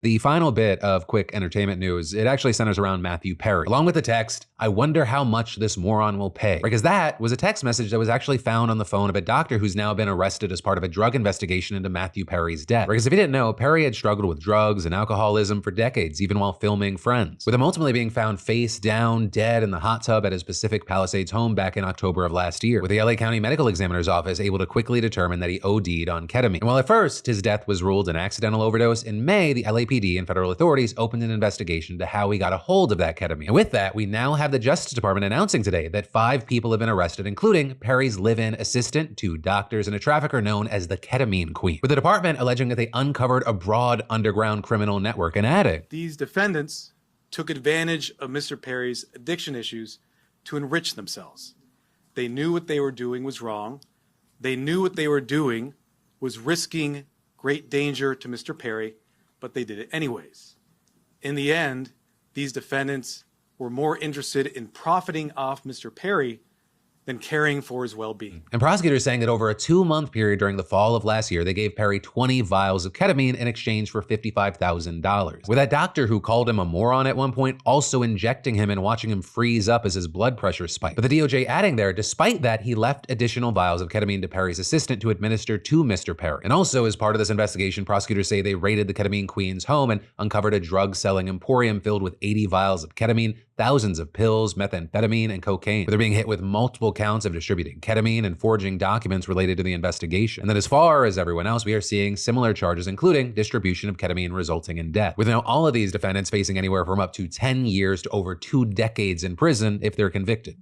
The final bit of quick entertainment news, it actually centers around Matthew Perry, along with the text, "I wonder how much this moron will pay." Because that was a text message that was actually found on the phone of a doctor who's now been arrested as part of a drug investigation into Matthew Perry's death. Because if you didn't know, Perry had struggled with drugs and alcoholism for decades, even while filming Friends, with him ultimately being found face down, dead in the hot tub at his Pacific Palisades home back in October of last year, with the LA County Medical Examiner's Office able to quickly determine that he OD'd on ketamine. And while at first his death was ruled an accidental overdose, in May, the LAPD and federal authorities opened an investigation to how he got a hold of that ketamine. And with that, we now have the Justice Department announcing today that 5 people have been arrested, including Perry's live-in assistant, 2 doctors, and a trafficker known as the Ketamine Queen, with the department alleging that they uncovered a broad underground criminal network and adding, "These defendants took advantage of Mr. Perry's addiction issues to enrich themselves. They knew what they were doing was wrong. They knew what they were doing was risking great danger to Mr. Perry, but they did it anyways. In the end, these defendants were more interested in profiting off Mr. Perry than caring for his well-being." And prosecutors saying that over a 2-month period during the fall of last year, they gave Perry 20 vials of ketamine in exchange for $55,000. With that doctor who called him a moron at one point also injecting him and watching him freeze up as his blood pressure spiked. But the DOJ adding there, despite that, he left additional vials of ketamine to Perry's assistant to administer to Mr. Perry. And also, as part of this investigation, prosecutors say they raided the Ketamine Queen's home and uncovered a drug-selling emporium filled with 80 vials of ketamine, thousands of pills, methamphetamine, and cocaine. They're being hit with multiple counts of distributing ketamine and forging documents related to the investigation. And then as far as everyone else, we are seeing similar charges, including distribution of ketamine resulting in death, with now all of these defendants facing anywhere from up to 10 years to over 2 decades in prison if they're convicted.